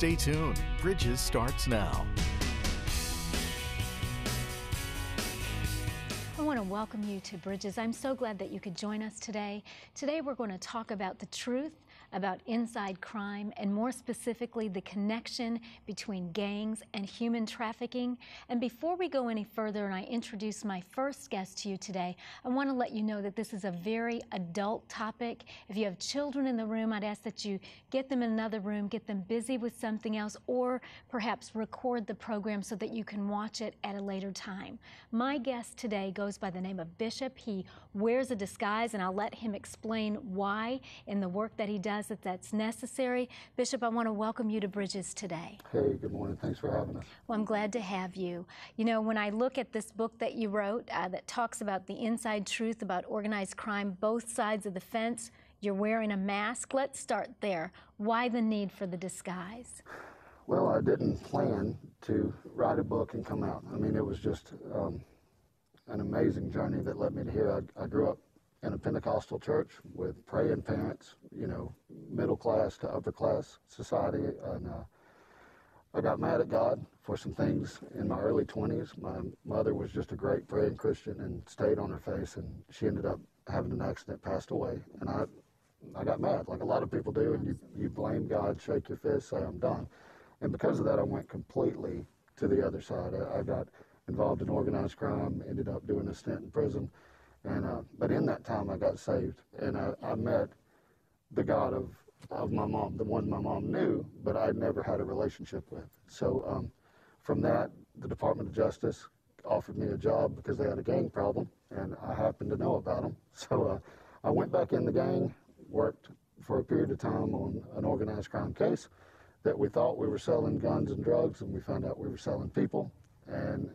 Stay tuned. Bridges starts now. I want to welcome you to Bridges. I'm so glad that you could join us today. Today we're going to talk about the truth about inside crime, and more specifically the connection between gangs and human trafficking. And before we go any further and I introduce my first guest to you today, I want to let you know that this is a very adult topic. If you have children in the room, I'd ask that you get them in another room, get them busy with something else, or perhaps record the program so that you can watch it at a later time. My guest today goes by the name of Bishop. He wears a disguise, and I'll let him explain why in the work that he does that's necessary. Bishop, I want to welcome you to Bridges today. Hey, good morning. Thanks for having us. Well, I'm glad to have you. You know, when I look at this book that you wrote that talks about the inside truth about organized crime, both sides of the fence, you're wearing a mask. Let's start there. Why the need for the disguise? Well, I didn't plan to write a book and come out. I mean, it was just an amazing journey that led me to here. I grew up in a Pentecostal church with praying parents, you know, middle class to upper class society. And I got mad at God for some things in my early 20s. My mother was just a great praying Christian and stayed on her face, and she ended up having an accident, passed away. And I got mad, like a lot of people do, and you blame God, shake your fist, say, I'm done. And because of that, I went completely to the other side. I got involved in organized crime, ended up doing a stint in prison. And but in that time, I got saved, and I met the God of my mom, the one my mom knew, but I'd never had a relationship with. So from that, the Department of Justice offered me a job because they had a gang problem, and I happened to know about them. So I went back in the gang, worked for a period of time on an organized crime case that we thought we were selling guns and drugs, and we found out we were selling people. And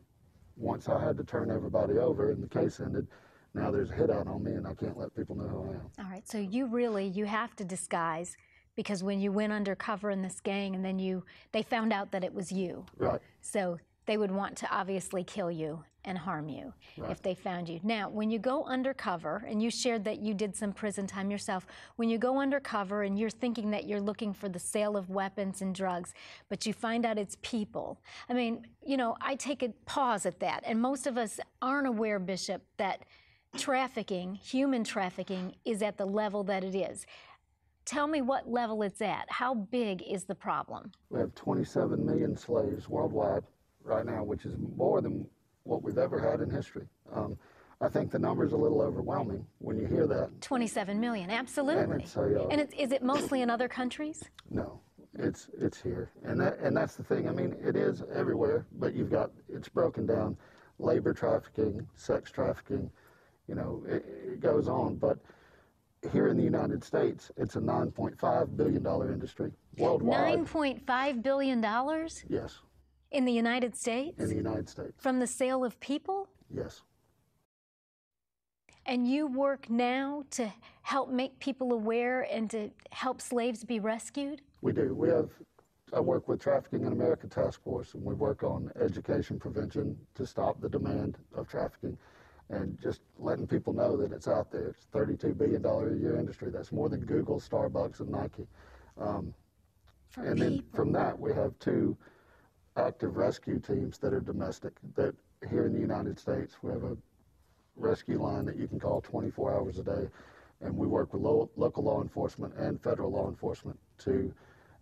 once I had to turn everybody over and the case ended, now there's a hit out on me, and I can't let people know who I am. All right, so you have to disguise, because when you went undercover in this gang and then they found out that it was you. Right. So they would want to obviously kill you and harm you if they found you. Now, when you go undercover, and you shared that you did some prison time yourself, when you go undercover and you're thinking that you're looking for the sale of weapons and drugs, but you find out it's people. I mean, you know, I take a pause at that, and most of us aren't aware, Bishop, that trafficking, human trafficking, is at the level that it is. Tell me what level it's at. How big is the problem? We have 27 million slaves worldwide right now, which is more than what we've ever had in history. I think the number's a little overwhelming when you hear that. 27 million, absolutely. And is it mostly in other countries? No, it's here. And that's the thing. I mean, it is everywhere, but it's broken down. Labor trafficking, sex trafficking, you know, it goes on. But here in the United States, it's a $9.5 billion industry worldwide. $9.5 billion? Yes. In the United States? In the United States. From the sale of people? Yes. And you work now to help make people aware and to help slaves be rescued? We do. I work with Trafficking in America Task Force, and we work on education prevention to stop the demand of trafficking, and just letting people know that it's out there. It's a $32 billion a year industry. That's more than Google, Starbucks, and Nike. And then from that, we have 2 active rescue teams that are domestic, that here in the United States, we have a rescue line that you can call 24 hours a day, and we work with local law enforcement and federal law enforcement to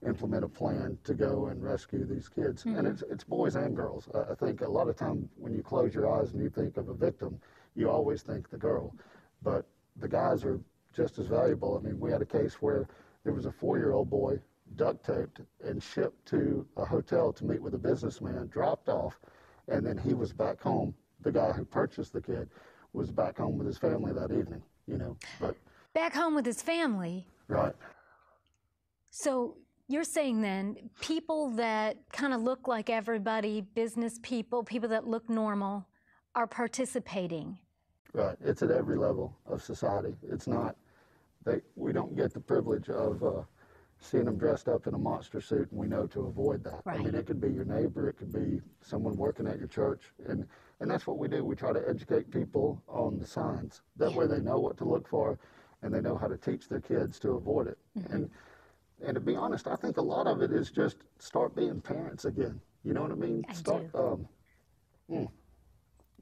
implement a plan to go and rescue these kids. Mm-hmm. And it's boys and girls. I think a lot of time when you close your eyes and you think of a victim, you always think the girl, but the guys are just as valuable. I mean, we had a case where there was a 4-year-old boy duct taped and shipped to a hotel to meet with a businessman, dropped off, and then he was back home. The guy who purchased the kid was back home with his family that evening, you know. But back home with his family? Right. So you're saying then people that kind of look like everybody, business people, people that look normal, are participating? Right. It's at every level of society. It's not, we don't get the privilege of seeing them dressed up in a monster suit, and we know to avoid that. Right. I mean, it could be your neighbor, it could be someone working at your church, and that's what we do. We try to educate people on the signs. That way they know what to look for, and they know how to teach their kids to avoid it. Mm-hmm. And And to be honest, I think a lot of it is just start being parents again. You know what I mean?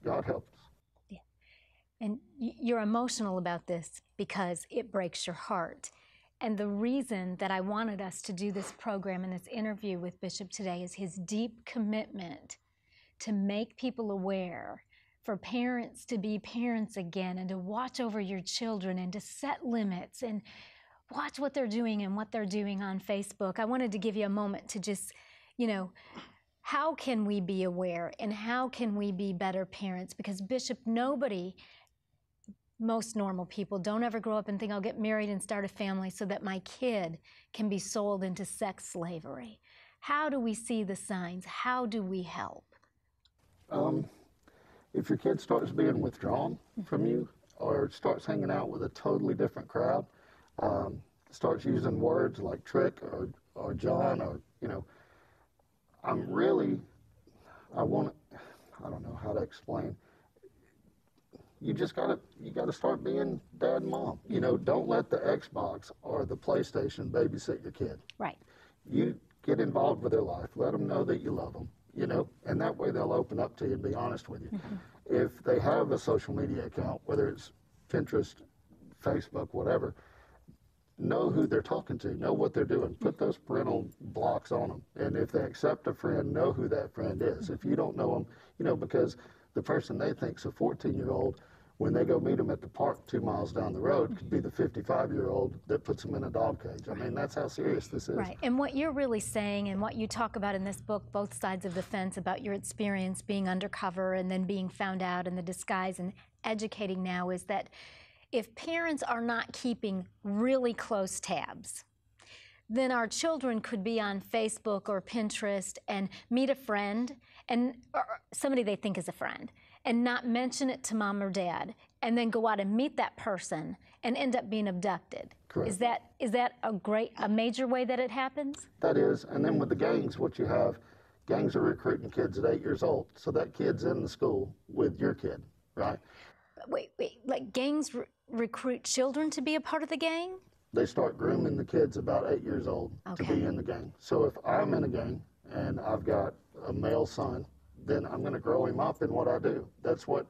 God help us. Yeah. And you're emotional about this because it breaks your heart. And the reason that I wanted us to do this program and this interview with Bishop today is his deep commitment to make people aware, for parents to be parents again and to watch over your children and to set limits and watch what they're doing and what they're doing on Facebook. I wanted to give you a moment to just, how can we be aware and how can we be better parents? Because Bishop, most normal people don't ever grow up and think, I'll get married and start a family so that my kid can be sold into sex slavery. How do we see the signs? How do we help? If your kid starts being withdrawn from you or starts hanging out with a totally different crowd, starts using words like trick or John or, I don't know how to explain. You gotta start being dad and mom. Don't let the Xbox or the PlayStation babysit your kid. Right. You get involved with their life. Let them know that you love them, and that way they'll open up to you and be honest with you. Mm-hmm. If they have a social media account, whether it's Pinterest, Facebook, whatever, know who they're talking to, know what they're doing. Put those parental blocks on them. And if they accept a friend, know who that friend is. If you don't know them, because the person they think's a 14-year-old, when they go meet them at the park 2 miles down the road, could be the 55-year-old that puts them in a dog cage. I mean, that's how serious this is. Right. And what you're really saying and what you talk about in this book, both sides of the fence, about your experience being undercover and then being found out in the disguise and educating now, is that if parents are not keeping really close tabs, then our children could be on Facebook or Pinterest and meet a friend or somebody they think is a friend and not mention it to mom or dad, and then go out and meet that person and end up being abducted. Correct. Is that a major way that it happens? That is, and then with the gangs, what you have, gangs are recruiting kids at 8 years old, so that kid's in the school with your kid, right? Wait, like gangs recruit children to be a part of the gang? They start grooming the kids about 8 years old to be in the gang. So if I'm in a gang and I've got a male son, then I'm going to grow him up in what I do. That's what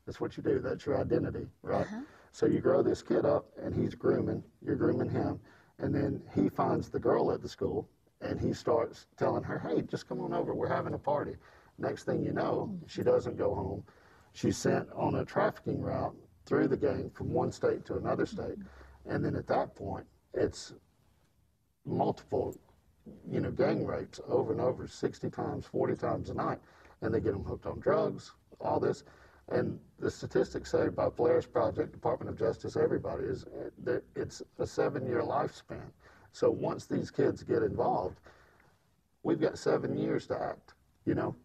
you do. That's your identity, right? Uh-huh. So you grow this kid up, and you're grooming him, and then he finds the girl at the school, and he starts telling her, hey, just come on over, we're having a party. Next thing you know, she doesn't go home. She's sent on a trafficking route through the gang from one state to another state, and then at that point, it's multiple, gang rapes over and over, 60 times, 40 times a night. And they get them hooked on drugs, all this. And the statistics say by Blair's Project, Department of Justice, everybody, is that it's a 7-year lifespan. So once these kids get involved, we've got 7 years to act,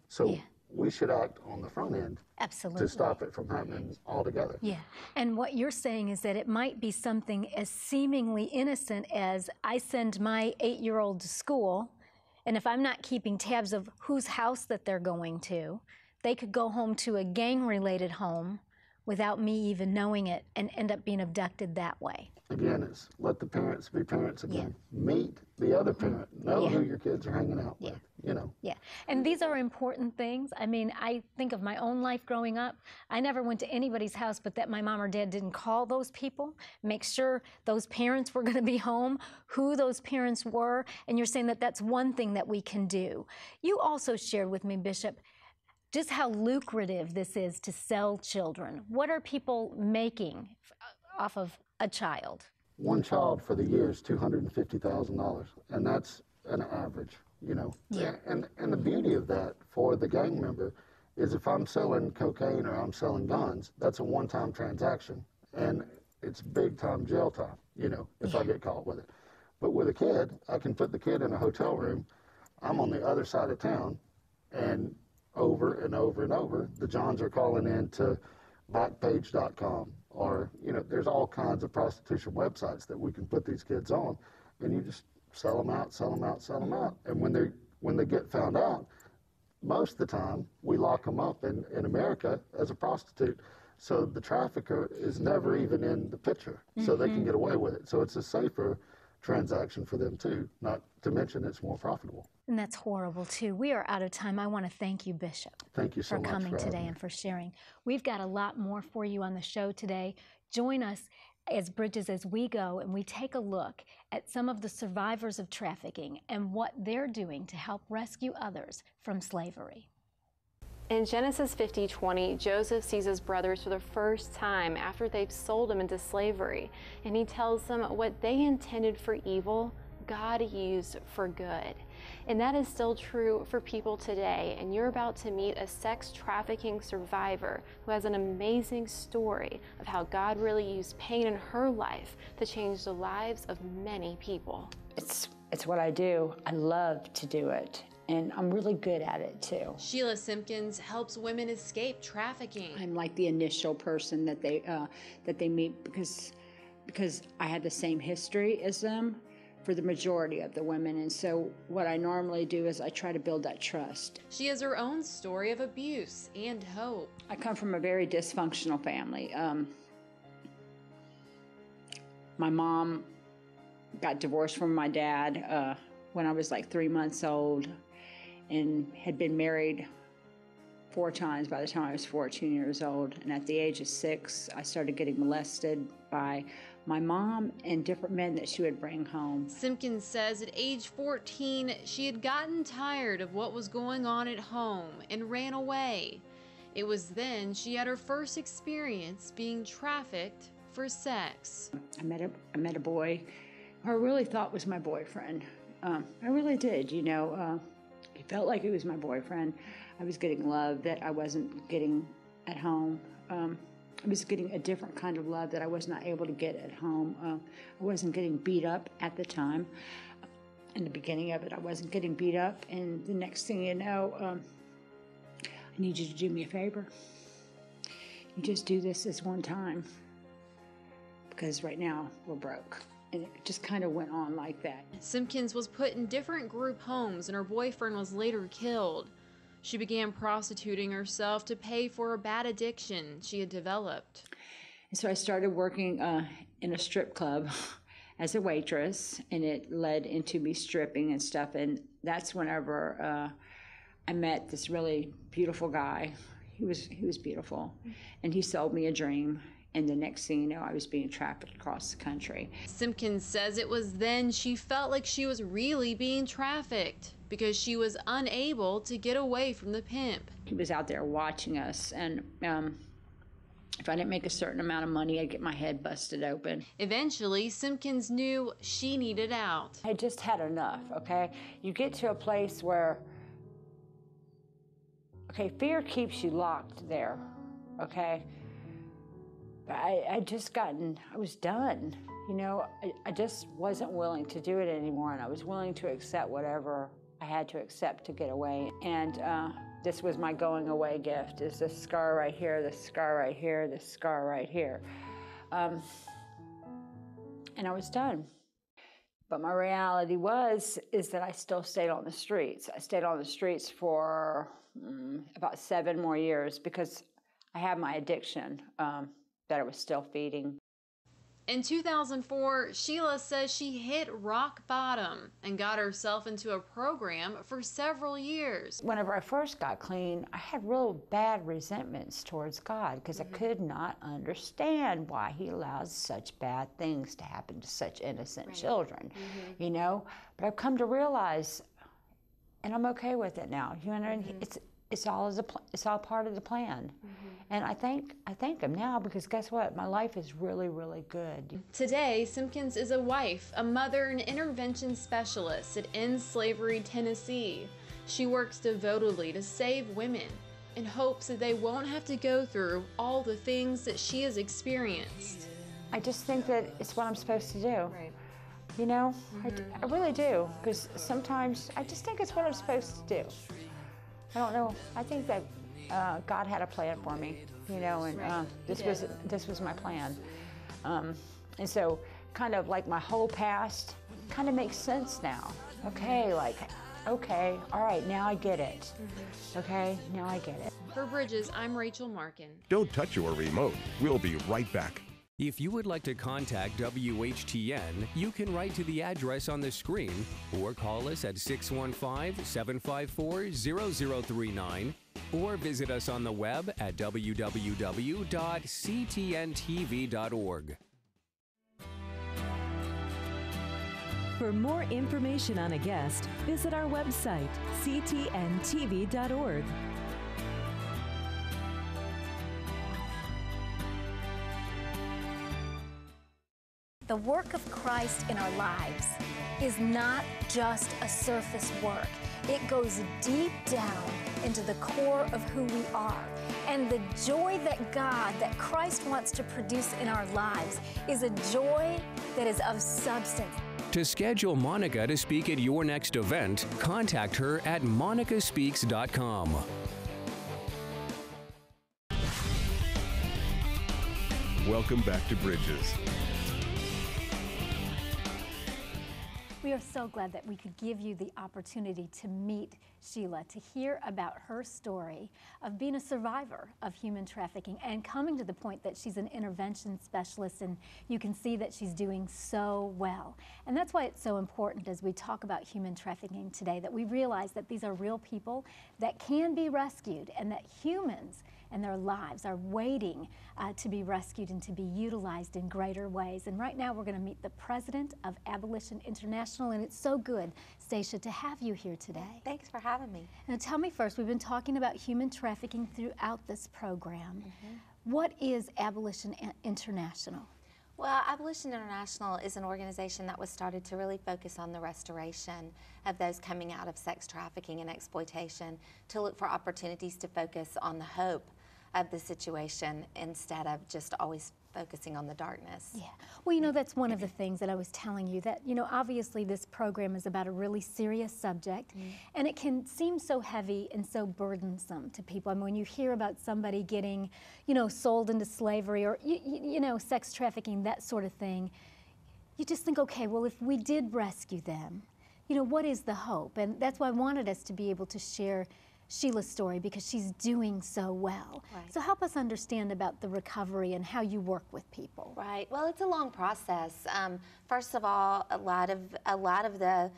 So we should act on the front end. Absolutely. To stop it from happening altogether. Yeah. And what you're saying is that it might be something as seemingly innocent as I send my 8-year-old to school, and if I'm not keeping tabs of whose house that they're going to, they could go home to a gang-related home without me even knowing it and end up being abducted that way. Again, it's let the parents be parents again. Yeah. Meet the other parent. Know who your kids are hanging out with, Yeah, and these are important things. I mean, I think of my own life growing up. I never went to anybody's house but that my mom or dad didn't call those people, make sure those parents were going to be home, who those parents were, and you're saying that that's one thing that we can do. You also shared with me, Bishop, just how lucrative this is to sell children. What are people making off of a child? One child for the year is $250,000, and that's an average, Yeah. And the beauty of that for the gang member is if I'm selling cocaine or I'm selling guns, that's a one-time transaction, and it's big-time jail time, if I get caught with it. But with a kid, I can put the kid in a hotel room. I'm on the other side of town, and over and over and over, the Johns are calling in to Backpage.com, or, there's all kinds of prostitution websites that we can put these kids on, and you just sell them out. And when they get found out, most of the time, we lock them up in America as a prostitute. So the trafficker is never even in the picture, so they can get away with it. So it's a safer transaction for them too, not to mention it's more profitable. And that's horrible too. We are out of time. I want to thank you, Bishop. Thank you so for much coming for having today me. and for sharing. We've got a lot more for you on the show today. Join us as Bridges as we go and we take a look at some of the survivors of trafficking and what they're doing to help rescue others from slavery. In Genesis 50:20, Joseph sees his brothers for the first time after they've sold him into slavery, and he tells them what they intended for evil, God used for good. And that is still true for people today, and you're about to meet a sex trafficking survivor who has an amazing story of how God really used pain in her life to change the lives of many people. It's what I do. I love to do it, and I'm really good at it too. Sheila Simpkins helps women escape trafficking. I'm like the initial person that they meet because I had the same history as them for the majority of the women, and so what I normally do is I try to build that trust. She has her own story of abuse and hope. I come from a very dysfunctional family. My mom got divorced from my dad when I was like 3 months old and had been married 4 times by the time I was 14 years old. And at the age of 6, I started getting molested by my mom and different men that she would bring home. Simpkins says at age 14, she had gotten tired of what was going on at home and ran away. It was then she had her first experience being trafficked for sex. I met a boy who I really thought was my boyfriend. I really did, you know. It felt like he was my boyfriend. I was getting love that I wasn't getting at home. I was getting a different kind of love that I was not able to get at home. I wasn't getting beat up at the time. In the beginning of it, I wasn't getting beat up, and the next thing you know, I need you to do me a favor. You just do this one time, because right now we're broke. And it just kind of went on like that. Simpkins was put in different group homes and her boyfriend was later killed. She began prostituting herself to pay for a bad addiction she had developed. And so I started working in a strip club as a waitress, and it led into me stripping and stuff. And that's whenever I met this really beautiful guy. He was beautiful, and he sold me a dream. And the next thing you know, I was being trafficked across the country. Simpkins says it was then she felt like she was really being trafficked because she was unable to get away from the pimp. He was out there watching us, and if I didn't make a certain amount of money, I'd get my head busted open. Eventually, Simpkins knew she needed out. I just had enough, okay? You get to a place where, okay, fear keeps you locked there, okay? I was done, you know. I just wasn't willing to do it anymore, and I was willing to accept whatever I had to accept to get away. And this was my going away gift, is this scar right here, this scar right here, this scar right here. And I was done. But my reality is that I still stayed on the streets. I stayed on the streets for about 7 more years because I had my addiction that I was still feeding. In 2004, Sheila says she hit rock bottom and got herself into a program for several years. Whenever I first got clean, I had real bad resentments towards God because I could not understand why He allows such bad things to happen to such innocent children, you know? But I've come to realize, and I'm okay with it now, you know, it's all part of the plan. And I thank Him now, because guess what? My life is really, really good. Today, Simpkins is a wife, a mother, and intervention specialist at End Slavery Tennessee. She works devotedly to save women in hopes that they won't have to go through all the things that she has experienced. I just think that it's what I'm supposed to do. Right. You know, I really do, because sometimes I just think it's what I'm supposed to do. I don't know. I think that God had a plan for me, you know, and this was my plan. And so kind of like my whole past kind of makes sense now. Okay, okay, all right, now I get it. Okay, now I get it. For Bridges, I'm Rachel Markin. Don't touch your remote. We'll be right back. If you would like to contact WHTN, you can write to the address on the screen or call us at 615-754-0039 or visit us on the web at www.ctntv.org. For more information on a guest, visit our website, ctntv.org. The work of Christ in our lives is not just a surface work. It goes deep down into the core of who we are. And the joy that Christ wants to produce in our lives is a joy that is of substance. To schedule Monica to speak at your next event, contact her at monicaspeaks.com. Welcome back to Bridges. We are so glad that we could give you the opportunity to meet Sheila, to hear about her story of being a survivor of human trafficking and coming to the point that she's an intervention specialist, and you can see that she's doing so well. And that's why it's so important as we talk about human trafficking today, that we realize that these are real people that can be rescued and that humans and their lives are waiting to be rescued and to be utilized in greater ways. And right now we're going to meet the president of Abolition International, and it's so good, Stacia, to have you here today. Thanks for having me. Now tell me first, we've been talking about human trafficking throughout this program. What is Abolition International? Well, Abolition International is an organization that was started to really focus on the restoration of those coming out of sex trafficking and exploitation, to look for opportunities to focus on the hope of the situation instead of just always focusing on the darkness. Yeah. Well, you know, that's one of the things that I was telling you, that, you know, obviously this program is about a really serious subject, and it can seem so heavy and so burdensome to people. I mean, when you hear about somebody getting, you know, sold into slavery or, you know, sex trafficking, that sort of thing, you just think, okay, well, if we did rescue them, you know, what is the hope? And that's why I wanted us to be able to share Sheila's story, because she's doing so well. Right. So help us understand about the recovery and how you work with people. Right. Well, it's a long process. First of all, a lot of the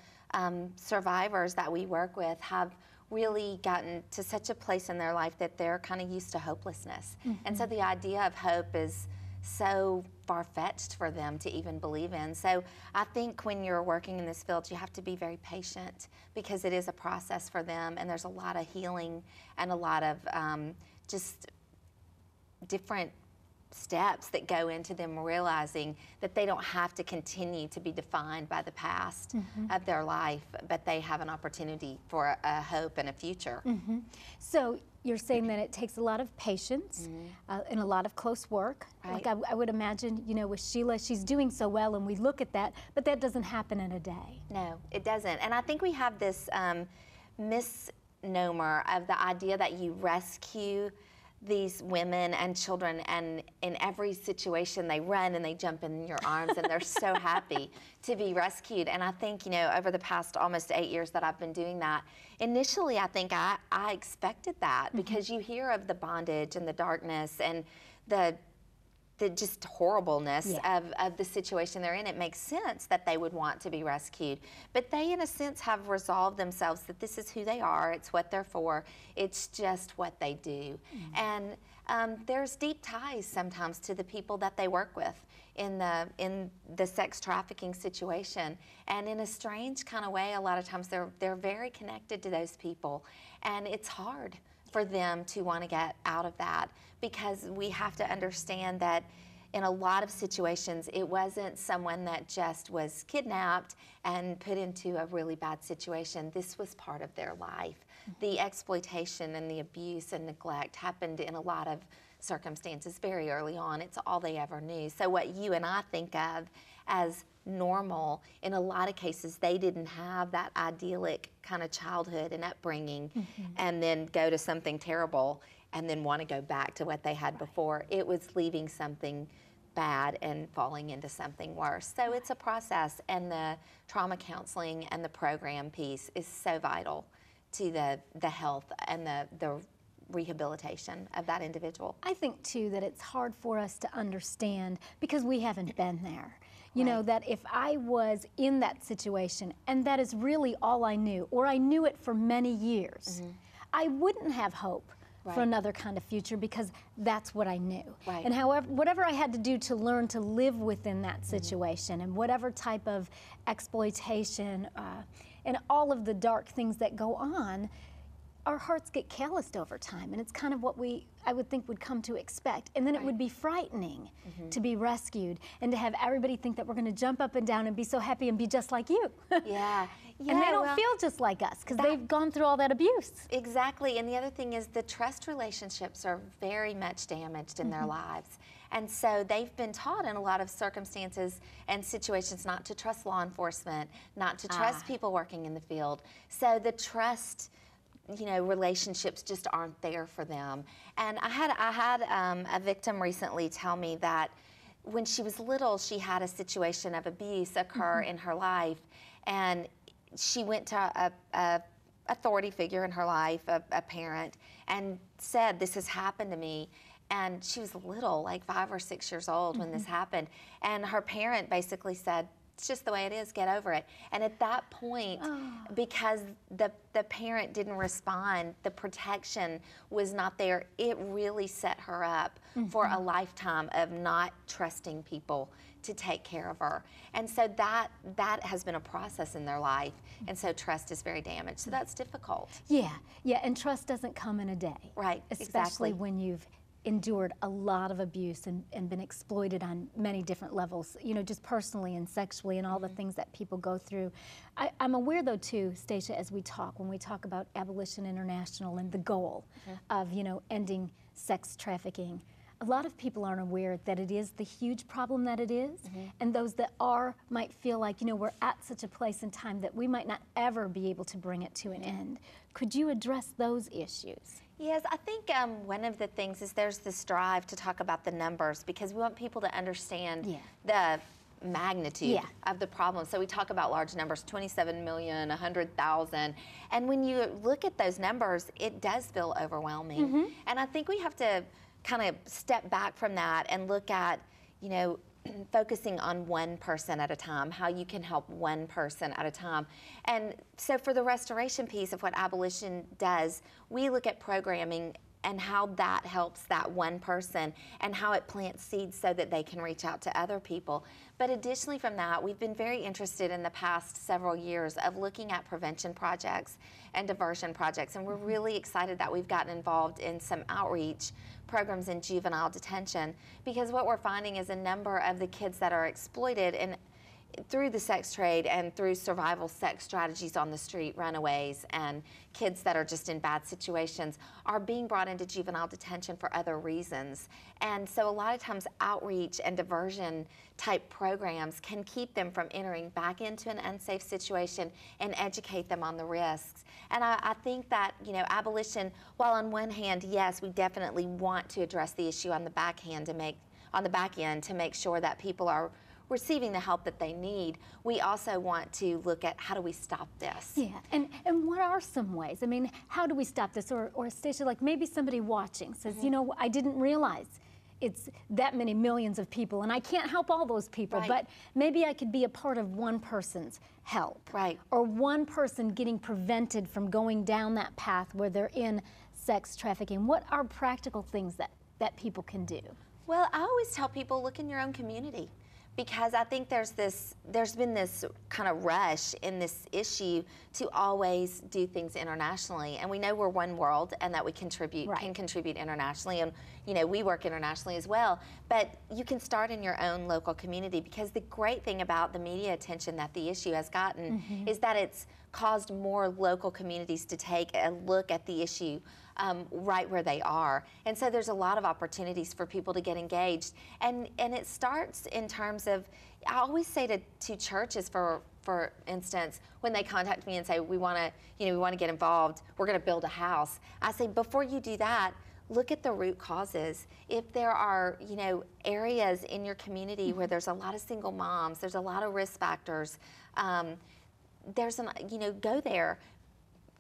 survivors that we work with have really gotten to such a place in their life that they're kind of used to hopelessness. And so the idea of hope is so far-fetched for them to even believe in. So I think when you're working in this field, you have to be very patient, because it is a process for them, and there's a lot of healing and a lot of just different steps that go into them realizing that they don't have to continue to be defined by the past of their life, but they have an opportunity for a hope and a future. So you're saying that it takes a lot of patience and a lot of close work. Right. Like I would imagine, you know, with Sheila, she's doing so well, and we look at that, but that doesn't happen in a day. No, it doesn't. And I think we have this misnomer of the idea that you rescue these women and children, and in every situation they run and they jump in your arms and they're so happy to be rescued. And I think, you know, over the past almost 8 years that I've been doing that, initially I think I expected that, because you hear of the bondage and the darkness and the just horribleness of the situation they're in. It makes sense that they would want to be rescued. But they, in a sense, have resolved themselves that this is who they are, it's what they're for, it's just what they do. And there's deep ties sometimes to the people that they work with in the sex trafficking situation. And in a strange kind of way, a lot of times they're very connected to those people. And it's hard for them to want to get out of that, because we have to understand that in a lot of situations, it wasn't someone that just was kidnapped and put into a really bad situation. This was part of their life. The exploitation and the abuse and neglect happened in a lot of circumstances very early on. It's all they ever knew. So what you and I think of as normal, in a lot of cases, they didn't have that idyllic kind of childhood and upbringing, and then go to something terrible and then want to go back to what they had before. It was leaving something bad and falling into something worse. So it's a process, and the trauma counseling and the program piece is so vital to the health and the rehabilitation of that individual. I think too that it's hard for us to understand because we haven't been there. You know, that if I was in that situation and that is really all I knew, or I knew it for many years, I wouldn't have hope for another kind of future because that's what I knew. And however, whatever I had to do to learn to live within that situation and whatever type of exploitation and all of the dark things that go on, our hearts get calloused over time, and it's kind of what I would think would come to expect. And then it would be frightening to be rescued and to have everybody think that we're going to jump up and down and be so happy and be just like you. Yeah. And they don't feel just like us because they've gone through all that abuse. Exactly. And the other thing is the trust relationships are very much damaged in their lives. And so they've been taught in a lot of circumstances and situations not to trust law enforcement, not to trust people working in the field. So the trust, you know, relationships just aren't there for them. And I had a victim recently tell me that when she was little, she had a situation of abuse occur in her life, and she went to a authority figure in her life, a parent, and said, "This has happened to me." And she was little, like 5 or 6 years old when this happened. And her parent basically said, "It's just the way it is, get over it." And at that point, because the parent didn't respond, the protection was not there, it really set her up for a lifetime of not trusting people to take care of her. And so that has been a process in their life. And so trust is very damaged. So that's difficult. Yeah, and trust doesn't come in a day. Right, Especially when you've endured a lot of abuse and been exploited on many different levels, you know, just personally and sexually and all the things that people go through. I'm aware though too, Stacia, as when we talk about Abolition International and the goal of, you know, ending sex trafficking, a lot of people aren't aware that it is the huge problem that it is, and those that are might feel like, you know, we're at such a place in time that we might not ever be able to bring it to an end. Could you address those issues? Yes, I think one of the things is there's this drive to talk about the numbers because we want people to understand the magnitude of the problem. So we talk about large numbers, 27 million, 100,000. And when you look at those numbers, it does feel overwhelming. And I think we have to kind of step back from that and look at, you know, focusing on one person at a time, how you can help one person at a time. And so for the restoration piece of what Abolition does, we look at programming and how that helps that one person and how it plants seeds so that they can reach out to other people. But additionally from that, we've been very interested in the past several years of looking at prevention projects and diversion projects. And we're really excited that we've gotten involved in some outreach programs in juvenile detention, because what we're finding is a number of the kids that are exploited and through the sex trade and through survival sex strategies on the street, runaways, and kids that are just in bad situations are being brought into juvenile detention for other reasons. And so a lot of times outreach and diversion type programs can keep them from entering back into an unsafe situation and educate them on the risks. And I think that, you know, Abolition, while on one hand, yes, we definitely want to address the issue on the back end to make sure that people are receiving the help that they need, we also want to look at how do we stop this? Yeah, and what are some ways? I mean, how do we stop this? Or Stacia, like maybe somebody watching says, you know, I didn't realize it's that many millions of people, and I can't help all those people, but maybe I could be a part of one person's help. Or one person getting prevented from going down that path where they're in sex trafficking. What are practical things that people can do? Well, I always tell people, look in your own community. Because I think there's been this kind of rush in this issue to always do things internationally, and we know we're one world and that we can contribute internationally, and you know we work internationally as well. But you can start in your own local community, because the great thing about the media attention that the issue has gotten is that it's caused more local communities to take a look at the issue right where they are. And so there's a lot of opportunities for people to get engaged. And it starts in terms of, I always say to churches, for instance, when they contact me and say, we want to get involved, we're going to build a house. I say, before you do that, look at the root causes. If there are, you know, areas in your community where there's a lot of single moms, there's a lot of risk factors, go there.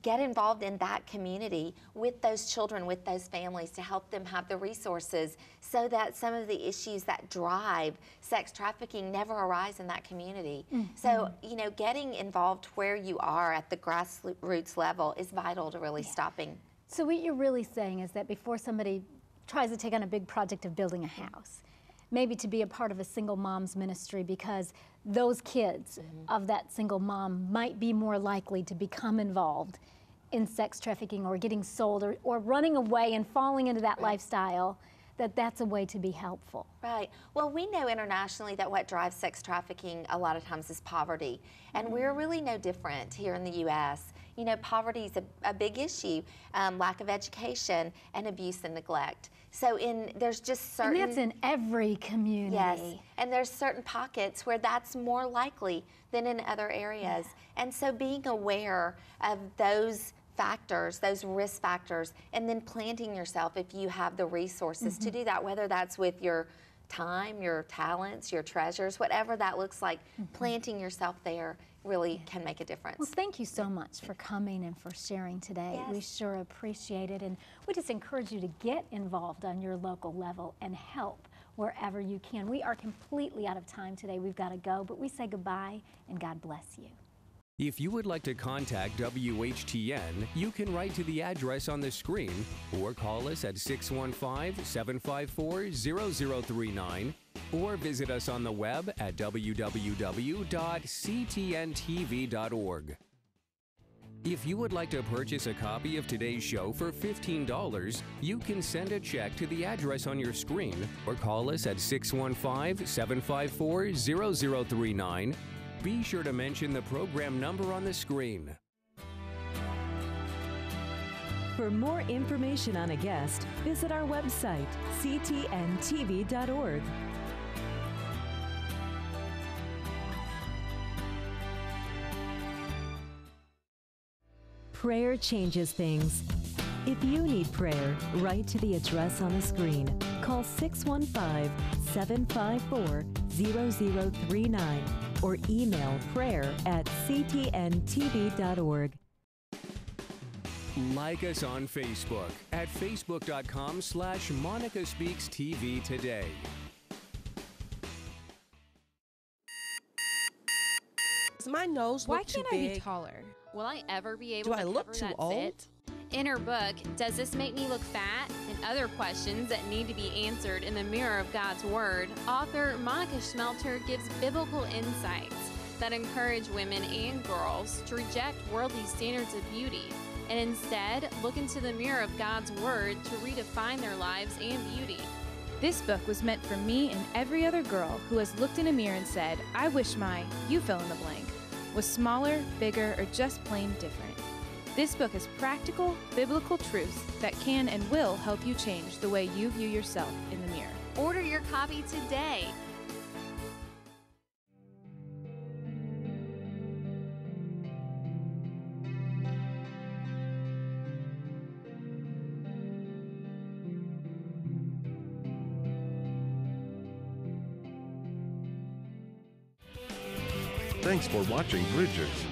get involved in that community with those children, with those families, to help them have the resources so that some of the issues that drive sex trafficking never arise in that community. So, you know, getting involved where you are at the grassroots level is vital to really stopping. So what you're really saying is that before somebody tries to take on a big project of building a house, maybe to be a part of a single mom's ministry, because those kids of that single mom might be more likely to become involved in sex trafficking or getting sold or running away and falling into that lifestyle, that's a way to be helpful. Right. Well, we know internationally that what drives sex trafficking a lot of times is poverty. And we're really no different here in the U.S. You know, poverty is a big issue, lack of education, and abuse and neglect. So there's just certain... And that's in every community. Yes, and there's certain pockets where that's more likely than in other areas. And so being aware of those factors, those risk factors, and then planting yourself if you have the resources to do that, whether that's with your time, your talents, your treasures, whatever that looks like, planting yourself there really can make a difference. Well, thank you so much for coming and for sharing today. Yes. We sure appreciate it, and we just encourage you to get involved on your local level and help wherever you can. We are completely out of time today. We've got to go, but we say goodbye and God bless you. If you would like to contact WHTN, you can write to the address on the screen or call us at 615-754-0039 or visit us on the web at www.ctntv.org. If you would like to purchase a copy of today's show for $15, you can send a check to the address on your screen or call us at 615-754-0039. Be sure to mention the program number on the screen. For more information on a guest, visit our website, ctntv.org. Prayer changes things. If you need prayer, write to the address on the screen. Call 615-754-0039 or email prayer@ctntv.org. Like us on Facebook at facebook.com/Monica Speaks TV today. Does my nose look too big? Why can't I be taller? Will I ever be able Do I to look cover too that old? fit? In her book, Does This Make Me Look Fat? And Other Questions That Need to Be Answered in the Mirror of God's Word, author Monica Schmelter gives biblical insights that encourage women and girls to reject worldly standards of beauty and instead look into the mirror of God's Word to redefine their lives and beauty. This book was meant for me and every other girl who has looked in a mirror and said, I wish my, you fill in the blank, was smaller, bigger, or just plain different. This book is practical, biblical truths that can and will help you change the way you view yourself in the mirror. Order your copy today. Thanks for watching Bridges.